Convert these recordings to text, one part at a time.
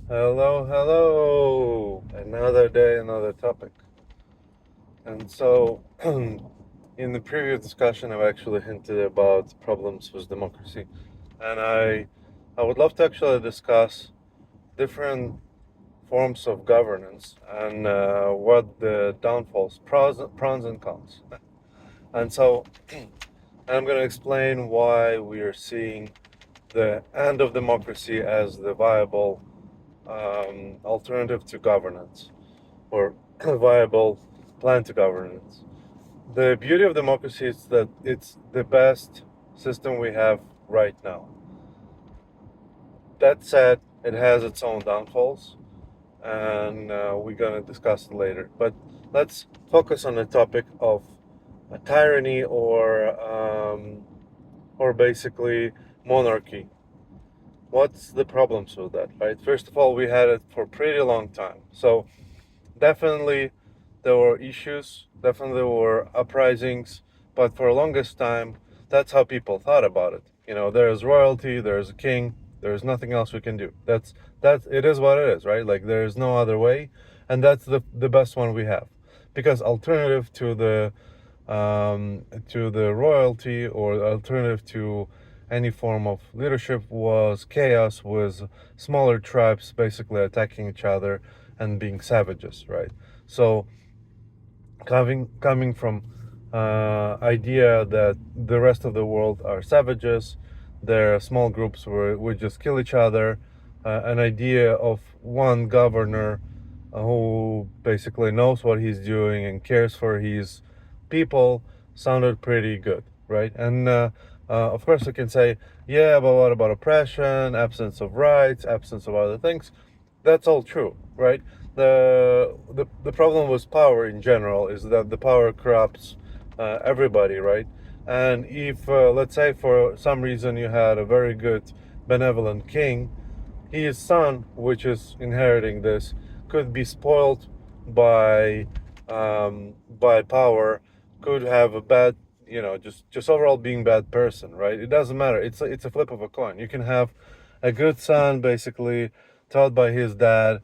Hello, hello. Another day, another topic. And so, in the previous discussion, I've actually hinted about problems with democracy. And I would love to actually discuss different forms of governance and what the downfalls, pros and cons. And so, I'm going to explain why we are seeing the end of democracy as the viable alternative to governance, or viable plan to governance. The beauty of democracy is that it's the best system we have right now. That said, it has its own downfalls, and we're going to discuss it later. But let's focus on the topic of a tyranny or basically monarchy. What's the problems with that, right? First of all, we had it for a pretty long time. So definitely there were issues, definitely there were uprisings, but for the longest time, that's how people thought about it. There's royalty, there's a king, there's nothing else we can do. That's it is what it is, right? Like there's no other way, and that's the best one we have, because alternative to the royalty or alternative to any form of leadership was chaos, was smaller tribes basically attacking each other and being savages, right? So coming from idea that the rest of the world are savages, their small groups would just kill each other, an idea of one governor who basically knows what he's doing and cares for his people sounded pretty good, right? And of course, I can say, yeah, but what about oppression, absence of rights, absence of other things? That's all true, right? The problem with power in general is that the power corrupts everybody, right? And if let's say for some reason you had a very good benevolent king, his son, which is inheriting this, could be spoiled by by power, could have a bad, just overall being bad person, right? It doesn't matter. It's a flip of a coin. You can have a good son, basically taught by his dad,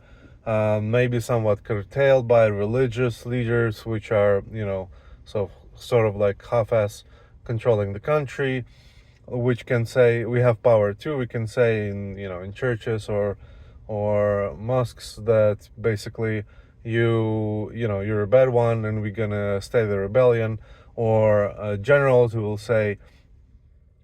maybe somewhat curtailed by religious leaders, which are sort of like half-ass controlling the country, which can say we have power too. We can say in churches or mosques that basically you're a bad one and we're gonna stay the rebellion, or generals who will say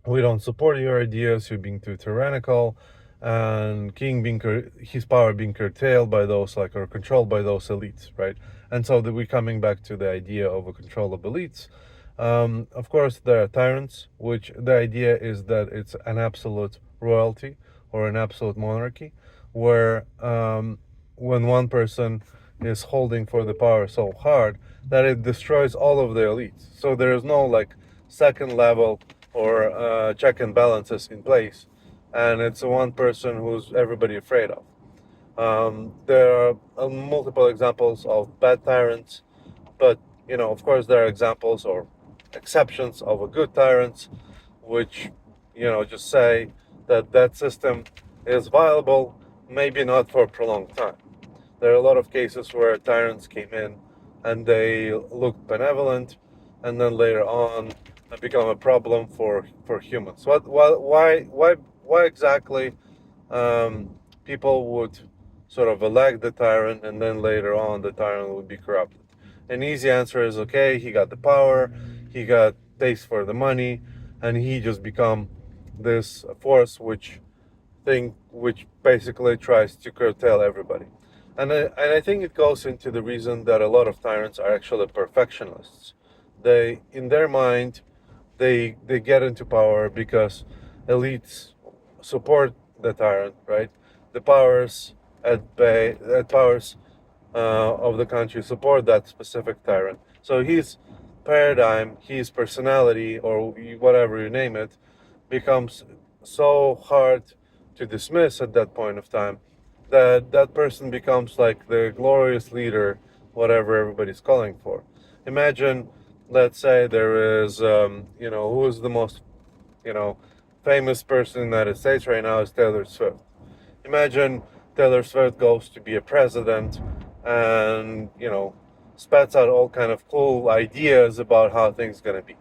we don't support your ideas, you're being too tyrannical, and king being his power being curtailed by those like or controlled by those elites, right? And so that we're coming back to the idea of a control of elites. Of course, there are tyrants, which the idea is that it's an absolute royalty or an absolute monarchy, where when one person is holding for the power so hard that it destroys all of the elites. So there is no like second level or check and balances in place, and it's one person who's everybody afraid of. There are multiple examples of bad tyrants, but of course, there are examples or exceptions of a good tyrants, which just say that that system is viable, maybe not for a prolonged time. There are a lot of cases where tyrants came in and they looked benevolent, and then later on become a problem for humans. Why exactly people would sort of elect the tyrant and then later on the tyrant would be corrupted? An easy answer is okay, he got the power, he got taste for the money, and he just become this force which basically tries to curtail everybody. And I think it goes into the reason that a lot of tyrants are actually perfectionists. They, in their mind, they get into power because elites support the tyrant, right? The powers the powers of the country support that specific tyrant. So his paradigm, his personality, or whatever you name it, becomes so hard to dismiss at that point of time that that person becomes like the glorious leader, whatever everybody's calling for. Imagine, let's say there is, who is the most, you know, famous person in the United States right now is Taylor Swift. Imagine Taylor Swift goes to be a president, and spats out all kind of cool ideas about how things gonna be.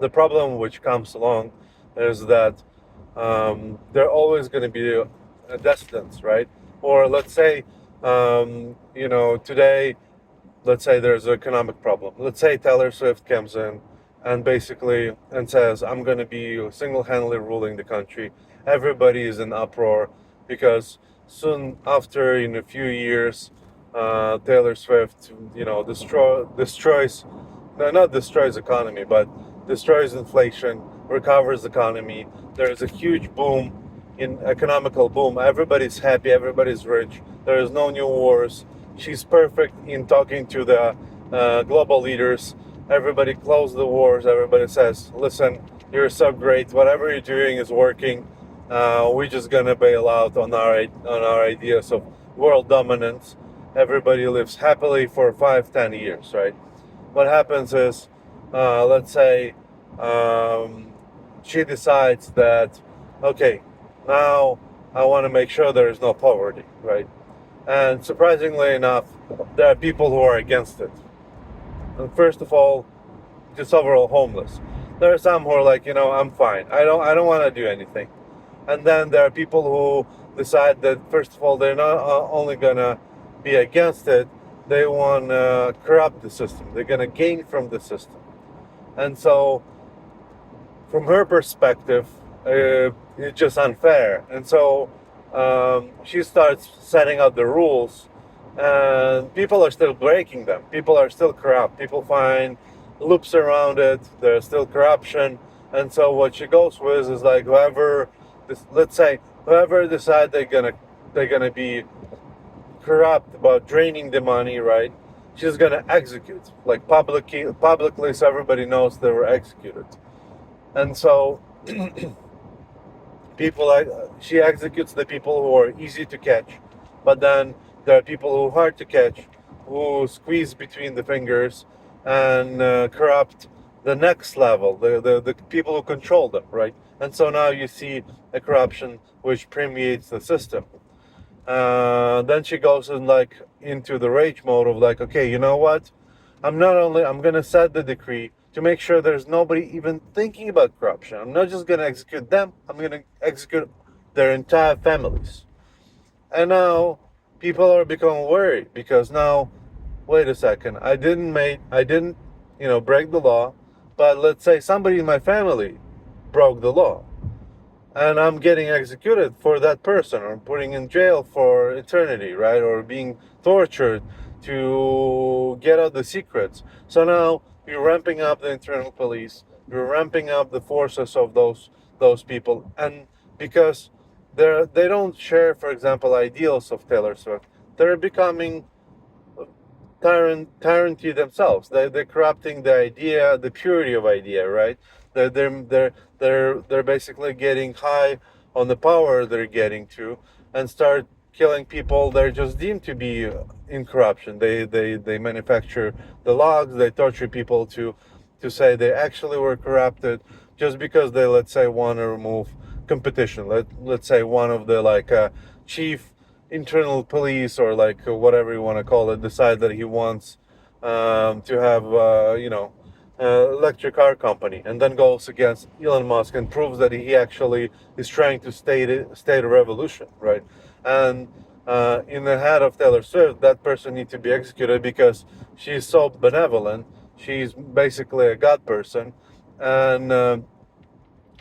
The problem which comes along is that there always going to be a dissidents, right? Or let's say, today, let's say there's an economic problem. Let's say Taylor Swift comes in and basically and says, I'm going to be single-handedly ruling the country. Everybody is in uproar because soon after, in a few years, Taylor Swift, destroys, no, not destroys economy, but destroys inflation, recovers the economy. There's a huge boom in economical boom. Everybody's happy, everybody's rich. There is no new wars. She's perfect in talking to the global leaders. Everybody close the wars. Everybody says, listen, you're so great. Whatever you're doing is working. We're just gonna bail out on our ideas of world dominance. Everybody lives happily for 5-10 years, right? What happens is, let's say, she decides that, okay, now I want to make sure there is no poverty, right? And surprisingly enough, there are people who are against it. And first of all, just overall homeless. There are some who are like, I'm fine. I don't want to do anything. And then there are people who decide that first of all, they're not only gonna be against it, they want to corrupt the system. They're gonna gain from the system. And so, from her perspective, it's just unfair. And so she starts setting out the rules, and people are still breaking them. People are still corrupt. People find loops around it. There's still corruption. And so what she goes with is like let's say whoever decide they're gonna be corrupt about draining the money, right? She's gonna execute like publicly, so everybody knows they were executed. And so she executes the people who are easy to catch, but then there are people who are hard to catch, who squeeze between the fingers and corrupt the next level, the people who control them, right? And so now you see a corruption which permeates the system. Then she goes into the rage mode of like, okay, you know what? I'm gonna set the decree to make sure there's nobody even thinking about corruption. I'm not just gonna execute them, I'm gonna execute their entire families. And now people are becoming worried because now, wait a second, I didn't, break the law, but let's say somebody in my family broke the law, and I'm getting executed for that person, or putting in jail for eternity, right? Or being tortured to get out the secrets. So now you're ramping up the internal police, you're ramping up the forces of those people, and because they don't share, for example, ideals of Taylor Swift, they're becoming tyranny themselves. They're corrupting the purity of idea, right? They're basically getting high on the power they're getting to, and start killing people they're just deemed to be in corruption. They manufacture the logs. They torture people to say they actually were corrupted just because they, let's say, want to remove competition. Let's say one of the chief internal police, or whatever you want to call it, decide that he wants to have electric car company, and then goes against Elon Musk and proves that he actually is trying to state a revolution, right? And in the head of Taylor Swift, that person needs to be executed because she's so benevolent. She's basically a god person, and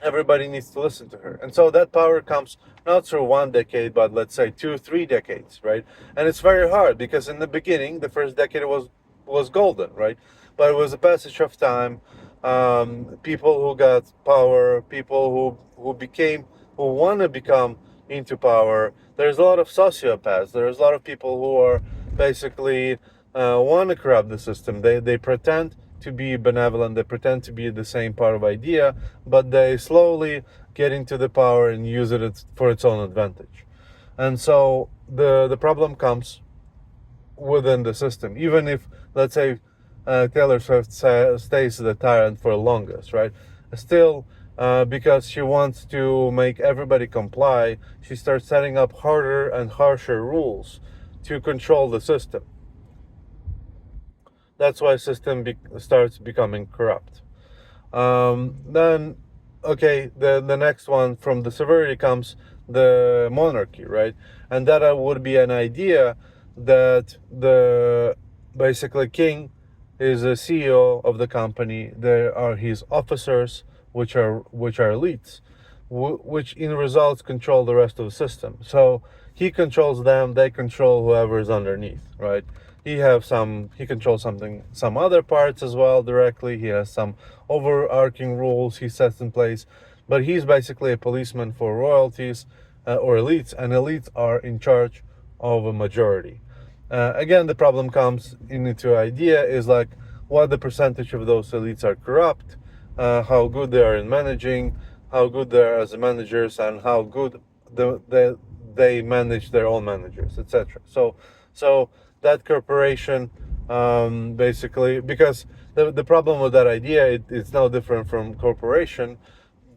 everybody needs to listen to her. And so that power comes not through 1 decade, but let's say 2-3 decades, right? And it's very hard because in the beginning, the first decade was golden, right? But it was a passage of time. People who got power, people who want to become into power. There's a lot of sociopaths. There's a lot of people who are basically want to corrupt the system. They pretend to be benevolent, they pretend to be the same part of idea, but they slowly get into the power and use it for its own advantage. And so the problem comes within the system. Even if, let's say, Taylor Swift stays the tyrant for the longest, right? Still, because she wants to make everybody comply. She starts setting up harder and harsher rules to control the system. That's why system starts becoming corrupt. Then, okay, the next one from the severity comes the monarchy, right? And that would be an idea that the basically king is a CEO of the company. There are his officers, which are elites, which in results control the rest of the system. So he controls them; they control whoever is underneath, right? He controls some other parts as well directly. He has some overarching rules he sets in place, but he's basically a policeman for royalties or elites, and elites are in charge of a majority. Again, the problem comes into idea is like what the percentage of those elites are corrupt, how good they are in managing, how good they are as managers, and how good they manage their own managers, etc. So that corporation, basically, because the problem with that idea, it's no different from corporation.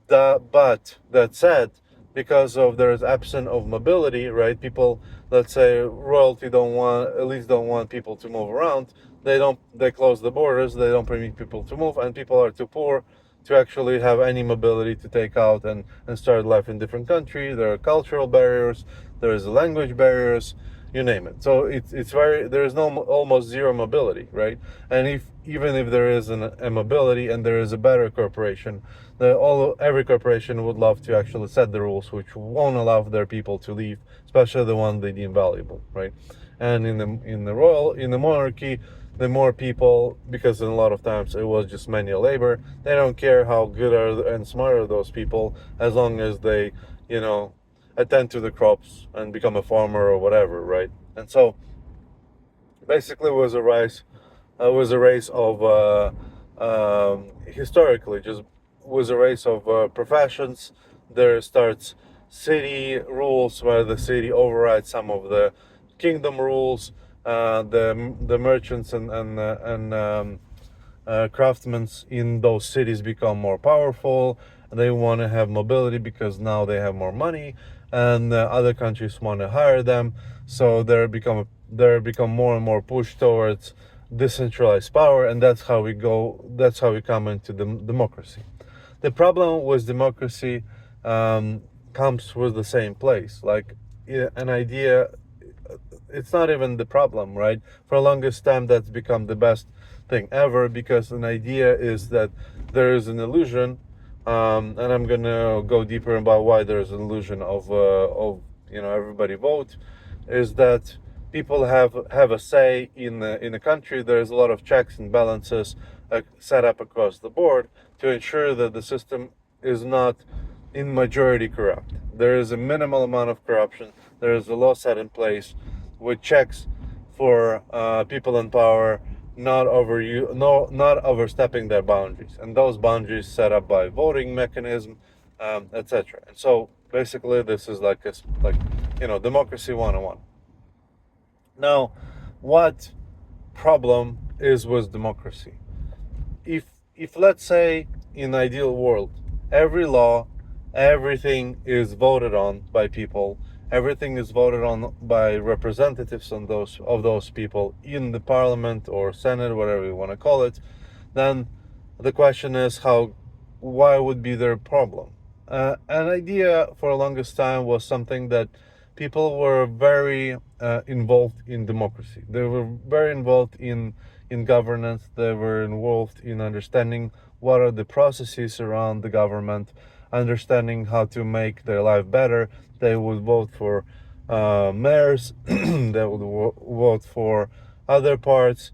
But that said, because of there is absence of mobility, right? People, let's say royalty elites don't want people to move around. They close the borders. They don't permit people to move, and people are too poor to actually have any mobility to take out and start life in different country. There are cultural barriers. There is language barriers. You name it. So it's very, there is no almost zero mobility, right? And even if there is a mobility and there is a better corporation, every corporation would love to actually set the rules which won't allow their people to leave, especially the one they deem valuable, right? And in the monarchy, the more people, because in a lot of times it was just manual labor, they don't care how good and smart are those people, as long as they, attend to the crops and become a farmer or whatever, right? And so basically it was a race of historically just was a race of professions. There starts city rules where the city overrides some of the kingdom rules. The merchants and craftsmen in those cities become more powerful. They want to have mobility because now they have more money, and other countries want to hire them. So they become more and more pushed towards decentralized power, and that's how we go. That's how we come into the democracy. The problem with democracy comes with the same place. Like an idea, it's not even the problem, right? For the longest time, that's become the best thing ever, because an idea is that there is an illusion, and I'm gonna go deeper about why there is an illusion of everybody vote, is that people have a say in the country. There's a lot of checks and balances set up across the board to ensure that the system is not in majority corrupt. There is a minimal amount of corruption. There is a law set in place with checks for people in power not overstepping their boundaries, and those boundaries set up by voting mechanism, etc. And so basically, this is like democracy 101. Now, what problem is with democracy? If let's say in ideal world, every law, everything is voted on by people, everything is voted on by representatives of those people in the parliament or senate, whatever you want to call it, then the question is why would be their problem? An idea for the longest time was something that people were very involved in democracy. They were very involved in governance. They were involved in understanding what are the processes around the government, understanding how to make their life better. They would vote for mayors. They would vote for other parts.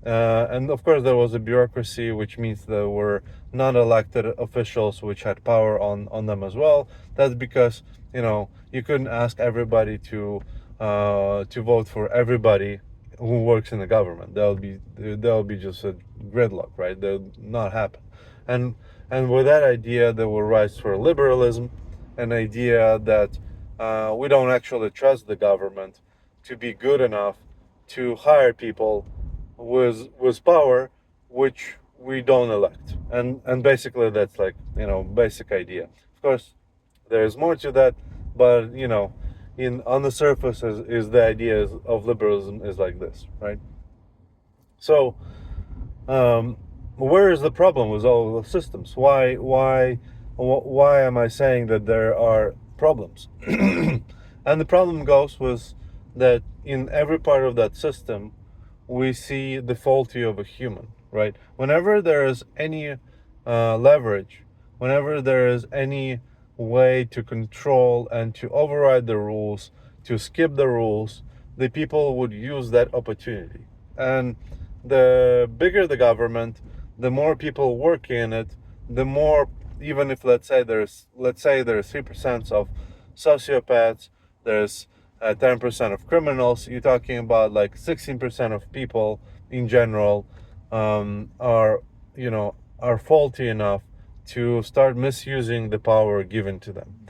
And of course, there was a bureaucracy, which means there were non-elected officials which had power on them as well. That's because you couldn't ask everybody to vote for everybody who works in the government. That'll be just a gridlock, right? That would not happen. And with that idea, there will rise for liberalism, an idea that we don't actually trust the government to be good enough to hire people with power, which we don't elect, and basically that's like, basic idea. Of course, there's more to that, but in on the surface is the idea of liberalism is like this, right? So, um, where is the problem with all the systems? Why am I saying that there are problems? And the problem goes with that in every part of that system, we see the faulty of a human, right? Whenever there is any leverage, whenever there is any way to control and to override the rules, to skip the rules, the people would use that opportunity. And the bigger the government, the more people work in it, the more, even if let's say there's 3% of sociopaths, there's 10% of criminals, you're talking about like 16% of people in general are are faulty enough to start misusing the power given to them.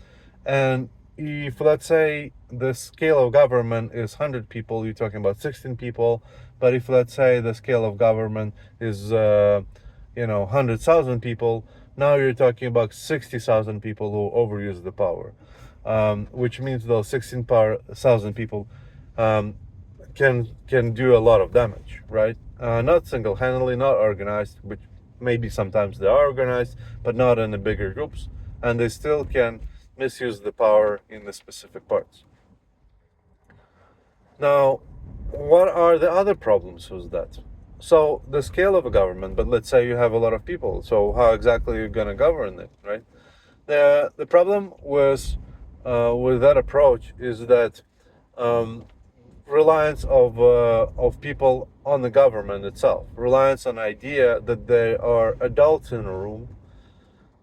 And if let's say the scale of government is 100 people, you're talking about 16 people. But if let's say the scale of government is 100,000 people, now you're talking about 60,000 people who overuse the power, which means those 16,000 people can do a lot of damage, right? Not single-handedly, not organized, which maybe sometimes they are organized, but not in the bigger groups, and they still can misuse the power in the specific parts. Now, what are the other problems with that? So the scale of a government, but let's say you have a lot of people, so how exactly are you going to govern it, right? The problem with that approach is that um, reliance of people on the government itself, reliance on idea that they are adults in a room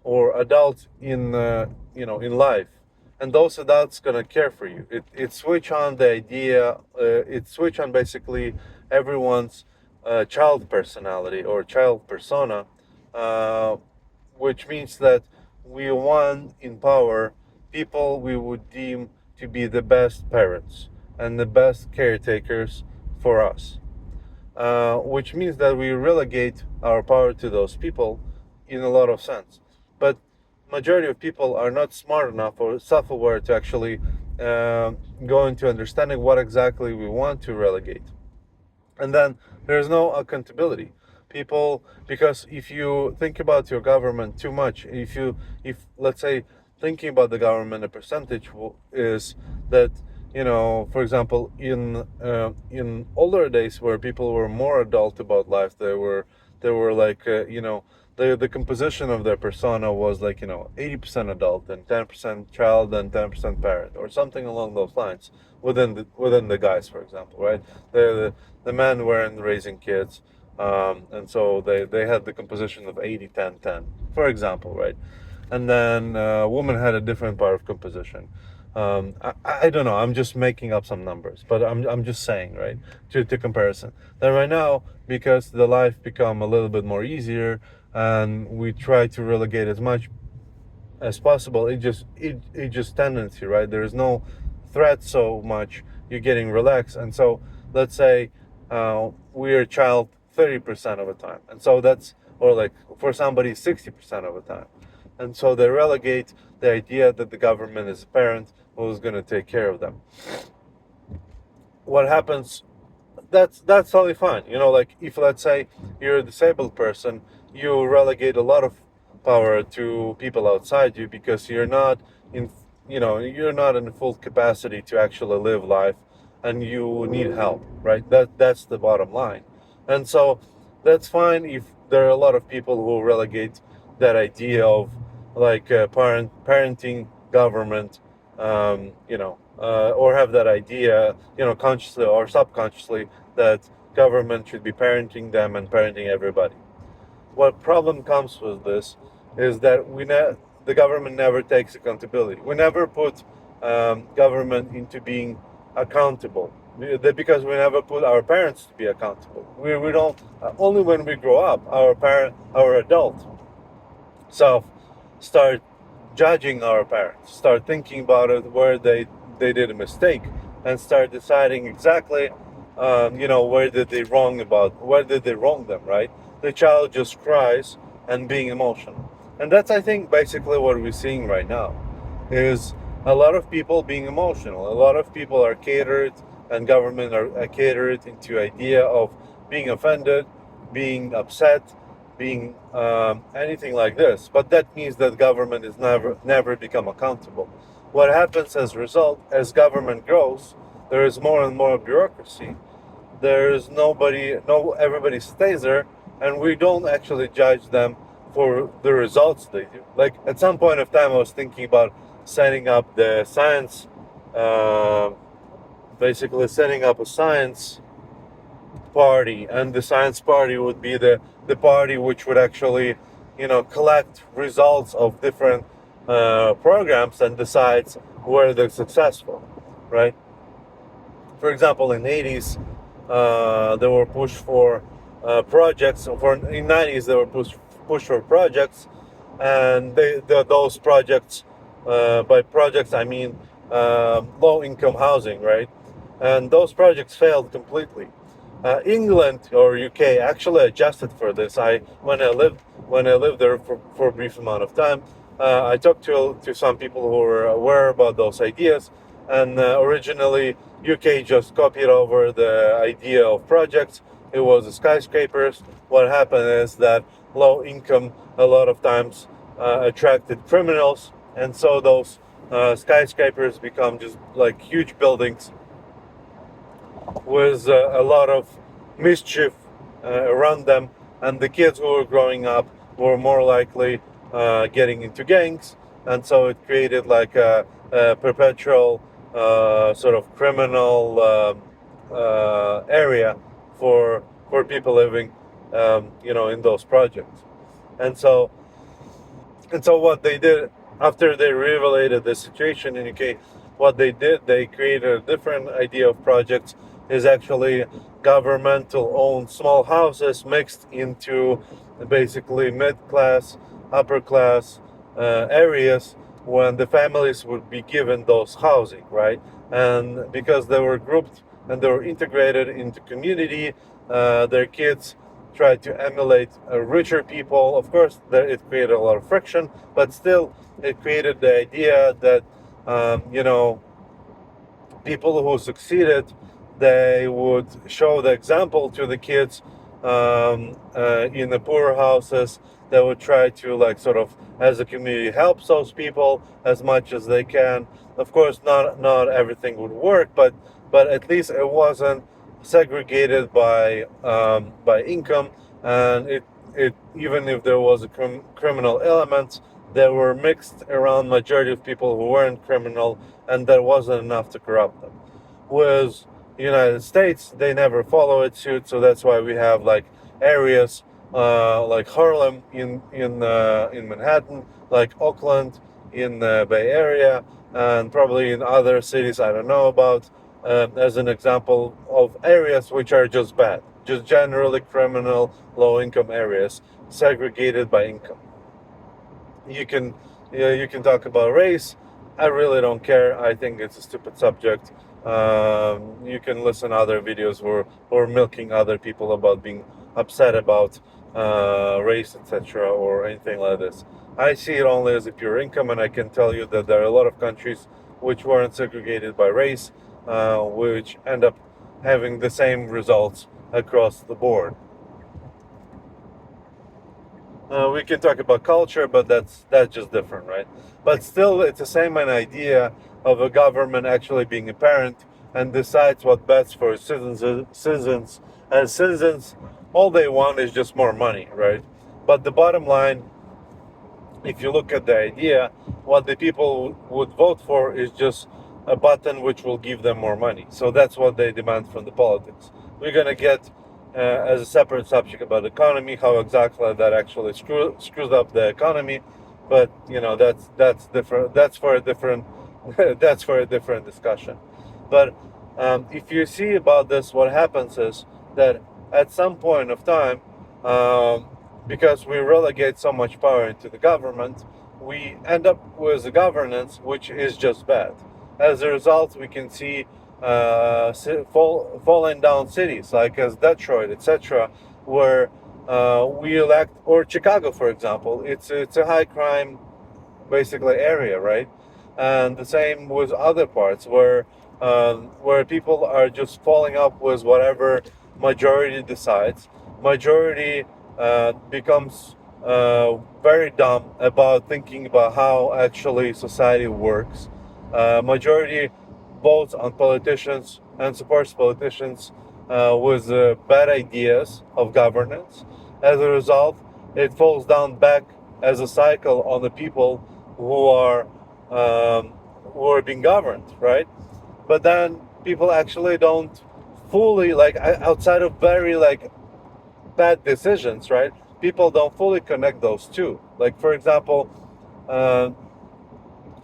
or adults in in life, and those adults gonna care for you. It switch on the idea. It switch on basically everyone's child personality or child persona, uh, which means that we want in power people we would deem to be the best parents and the best caretakers for us, which means that we relegate our power to those people in a lot of sense. But majority of people are not smart enough or self-aware to actually go into understanding what exactly we want to relegate. And then there's no accountability. People, because if you think about your government too much, if let's say thinking about the government, a percentage is that, for example, in older days where people were more adult about life, they were like the composition of their persona was like 80% adult and 10% child and 10% parent or something along those lines within the guys, for example, right? The men weren't raising kids, and so they had the composition of 80-10-10, for example, right? And then women had a different part of composition. I don't know. I'm just making up some numbers, but I'm just saying, right, to comparison. Then right now, because the life become a little bit more easier, and we try to relegate as much as possible. It just tendency, right? There is no threat so much. You're getting relaxed, and so let's say we're a child 30% of the time, and so that's, or like for somebody 60% of the time, and so they relegate the idea that the government is a parent who's going to take care of them. What happens? That's totally fine. Like if let's say you're a disabled person, you relegate a lot of power to people outside you because in you're not in full capacity to actually live life, and you need help, right? That's the bottom line. And so that's fine if there are a lot of people who relegate that idea of like parenting government, or have that idea, consciously or subconsciously, that government should be parenting them and parenting everybody. What problem comes with this is that the government never takes accountability. We never put government into being accountable, because we never put our parents to be accountable. We don't, only when we grow up, our adult self start judging our parents, start thinking about it, where they did a mistake, and start deciding exactly where did they wrong them, right? the child just cries and being emotional. And that's, I think, basically what we're seeing right now is a lot of people being emotional. A lot of people are catered, and government are catered into idea of being offended, being upset, being anything like this. But that means that government is never become accountable. What happens as a result, as government grows, there is more and more bureaucracy. There's nobody, no, everybody stays there, and we don't actually judge them for the results they do. Like at some point of time, I was thinking about setting up the science, uh, basically setting up a science party, and the science party would be the party which would actually, collect results of different programs and decides where they're successful, right? For example, in '80s, they were pushed for projects. In '90s, they were pushed for projects, and those projects, by projects I mean low-income housing, right? And those projects failed completely. England or UK actually adjusted for this. When I lived there for a brief amount of time, I talked to some people who were aware about those ideas, and originally UK just copied over the idea of projects. It was the skyscrapers. What happened is that low income a lot of times attracted criminals, and so those skyscrapers become just like huge buildings with a lot of mischief around them, and the kids who were growing up were more likely getting into gangs, and so it created like a perpetual sort of criminal area for people living, in those projects, and so what they did after they revelated the situation in UK, what they did, they created a different idea of projects. Is actually governmental owned small houses mixed into basically mid class, upper class areas, when the families would be given those housing, right? And because they were grouped and they were integrated into community, their kids tried to emulate richer people. Of course, it created a lot of friction, but still, it created the idea that people who succeeded, they would show the example to the kids in the poorer houses. They would try to, like, sort of as a community, help those people as much as they can. Of course, not everything would work, but at least it wasn't segregated by income, and it even if there was a criminal element, they were mixed around majority of people who weren't criminal, and that wasn't enough to corrupt them. Whereas the United States, they never follow its suit, so that's why we have like areas like Harlem in Manhattan, like Oakland in the Bay Area, and probably in other cities I don't know about, as an example of areas which are just bad, just generally criminal, low-income areas, segregated by income. You can talk about race. I really don't care. I think it's a stupid subject. You can listen to other videos or milking other people about being upset about race, etc., or anything like this. I see it only as a pure income, and I can tell you that there are a lot of countries which weren't segregated by race, which end up having the same results across the board. We can talk about culture, but that's just different, right? But still, it's the same an idea of a government actually being a parent and decides what best for citizens. And citizens, all they want is just more money, right? But the bottom line, if you look at the idea, what the people would vote for is just a button which will give them more money. So that's what they demand from the politics. We're gonna get as a separate subject about economy, how exactly that actually screws up the economy, but that's different. That's for a different that's for a different discussion. But if you see about this, what happens is that at some point of time, because we relegate so much power into the government, we end up with a governance which is just bad. As a result, we can see falling down cities like as Detroit, etc., where we elect, or Chicago, for example, it's a high crime basically area, right? And the same with other parts where people are just falling up with whatever majority decides. Majority becomes very dumb about thinking about how actually society works. Majority votes on politicians and supports politicians with bad ideas of governance. As a result, it falls down back as a cycle on the people who are um, who are being governed, right? But then people actually don't fully, like, outside of very like bad decisions, right? People don't fully connect those two. Like, for example, uh,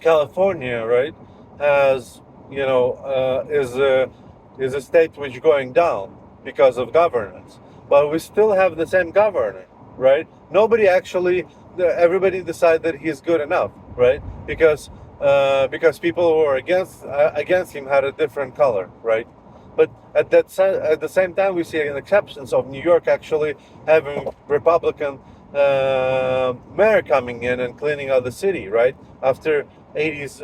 California, right, has, is a state which is going down because of governance, but we still have the same governor, right? Nobody actually, everybody decided that he's good enough, right? Because people who were against him had a different color, right? But at the same time, we see an exceptions of New York actually having Republican mayor coming in and cleaning out the city, right? After 80s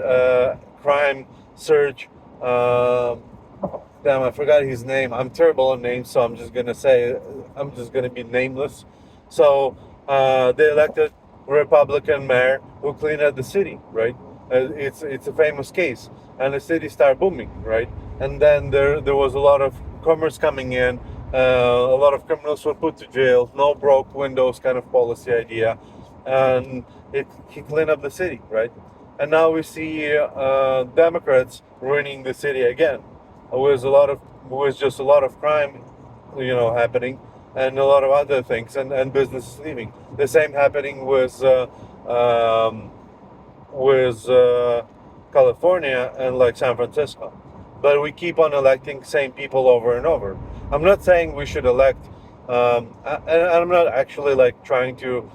crime surge. Damn, I forgot his name. I'm terrible on names, so I'm just gonna be nameless. So they elected Republican mayor who cleaned out the city, right? It's a famous case, and the city started booming, right? And then there was a lot of commerce coming in. A lot of criminals were put to jail. No broke windows kind of policy idea, and he cleaned up the city, right? And now we see Democrats ruining the city again, with just a lot of crime, happening, and a lot of other things, and businesses leaving. The same happening with California and like San Francisco. But we keep on electing same people over and over. I'm not saying we should elect, and I'm not actually like trying to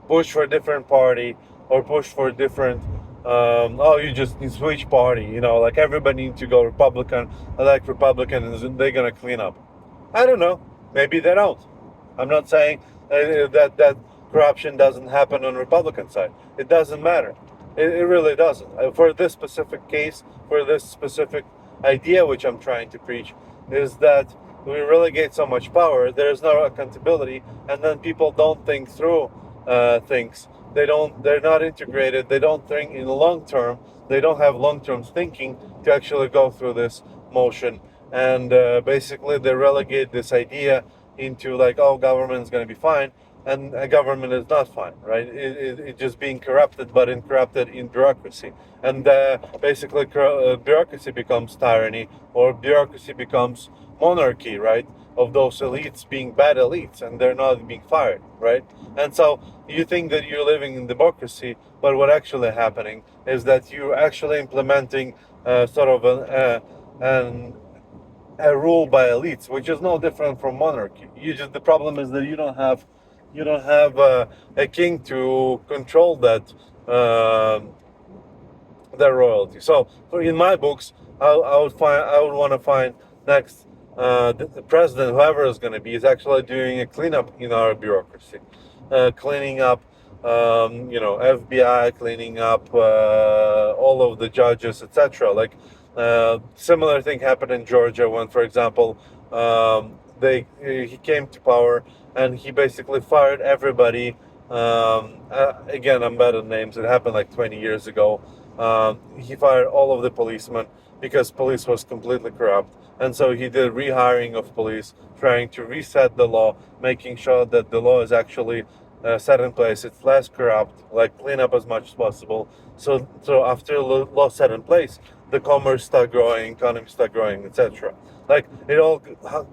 push for a different party or push for a different. Oh, you switch party. Like everybody needs to go Republican, elect Republican, and they're gonna clean up. I don't know. Maybe they don't. I'm not saying that corruption doesn't happen on Republican side. It doesn't matter. It really doesn't. For this specific case, for this specific idea which I'm trying to preach, is that we relegate so much power. There's no accountability, and then people don't think through things. They're not integrated. They don't think in the long term. They don't have long term thinking to actually go through this motion. And basically, they relegate this idea into like, oh, government is going to be fine, and a government is not fine, right? It's just being corrupted, but corrupted in bureaucracy. And basically, bureaucracy becomes tyranny, or bureaucracy becomes monarchy, right? Of those elites being bad elites, and they're not being fired, right? And so you think that you're living in democracy, but what actually happening is that you're actually implementing sort of an a rule by elites, which is no different from monarchy. The problem is that you don't have a king to control that royalty. So in my books, I would want to find next the president, whoever is going to be, is actually doing a cleanup in our bureaucracy, cleaning up. FBI cleaning up all of the judges, etc. Like similar thing happened in Georgia when, for example, he came to power and he basically fired everybody. Again, I'm bad at names. It happened like 20 years ago. He fired all of the policemen because police was completely corrupt, and so he did rehiring of police, trying to reset the law, making sure that the law is actually set in place. It's less corrupt, like clean up as much as possible. So after the law set in place, the commerce start growing, economy start growing, etc. Like it all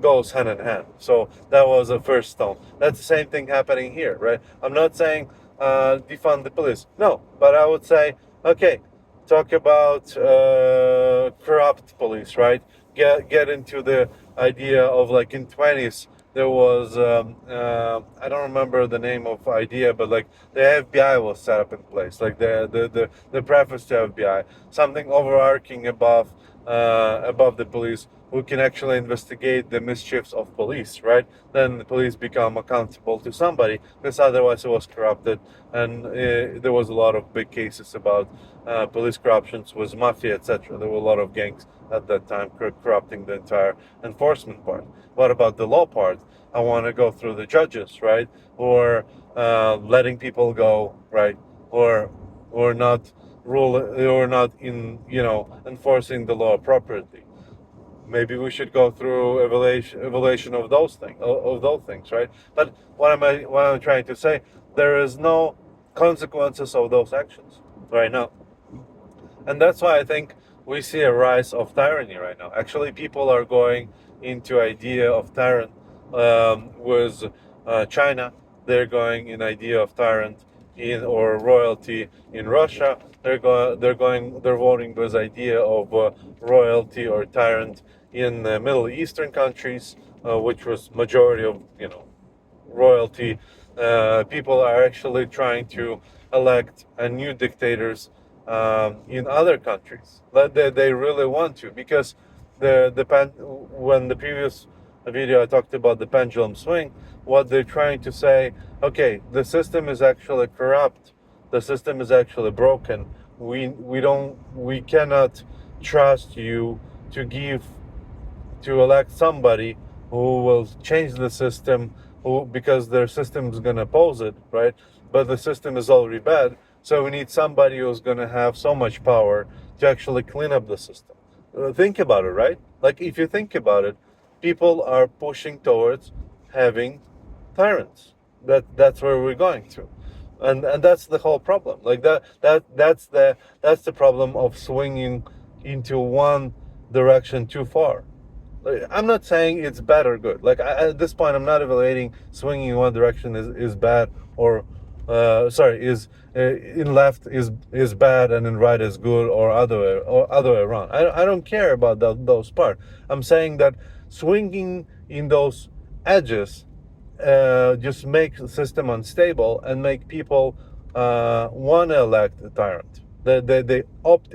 goes hand in hand. So that was the first stone. That's the same thing happening here, right? I'm not saying defund the police, no, but I would say, okay, talk about corrupt police, right? Get into the idea of like in 20s there was I don't remember the name of idea, but like the FBI was set up in place, like the preface to FBI, something overarching above above the police who can actually investigate the mischiefs of police, right? Then the police become accountable to somebody, because otherwise it was corrupted. And there was a lot of big cases about police corruptions with mafia, etc. There were a lot of gangs at that time corrupting the entire enforcement part. What about the law part? I want to go through the judges, right? Or letting people go, right? Or not rule, or not in, enforcing the law appropriately. Maybe we should go through evaluation of those things, right? But what I'm trying to say, there is no consequences of those actions right now. And that's why I think we see a rise of tyranny right now. Actually, people are going into idea of tyrant with China. They're going in idea of tyrant in, or royalty in Russia. They're voting with idea of royalty or tyrant in Middle Eastern countries, which was majority of royalty. People are actually trying to elect new dictators in other countries. They really want to, because when the previous video I talked about the pendulum swing, what they're trying to say, okay, the system is actually corrupt, the system is actually broken. We cannot trust you to elect somebody who will change the system, because their system is going to oppose it, right? But the system is already bad, so we need somebody who's going to have so much power to actually clean up the system. Think about it, right? Like, if you think about it, people are pushing towards having tyrants. That's where we're going to, and that's the whole problem. Like that's the problem of swinging into one direction too far. I'm not saying it's bad or good. Like, at this point, I'm not evaluating swinging in one direction is bad, or is in left is bad and in right is good, or other way around. I don't care about those part. I'm saying that swinging in those edges just make the system unstable and make people want to elect a tyrant. They opt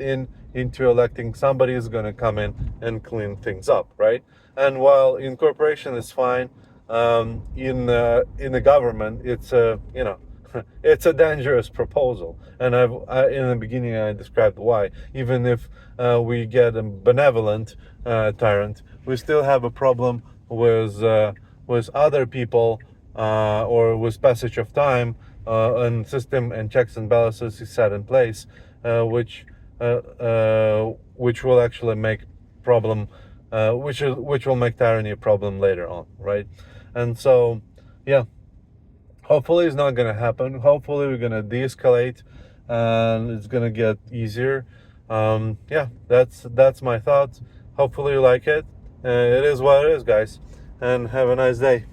into electing somebody who's going to come in and clean things up, right? And while incorporation is fine, in the government, it's a it's a dangerous proposal. And in the beginning I described why. Even if we get a benevolent tyrant, we still have a problem with other people, or with passage of time, and system and checks and balances is set in place, which will actually make problem, which will make tyranny a problem later on, right? And so, yeah, hopefully it's not going to happen. Hopefully we're going to de-escalate and it's going to get easier. Yeah, that's my thoughts. Hopefully you like it. It is what it is, guys, and have a nice day.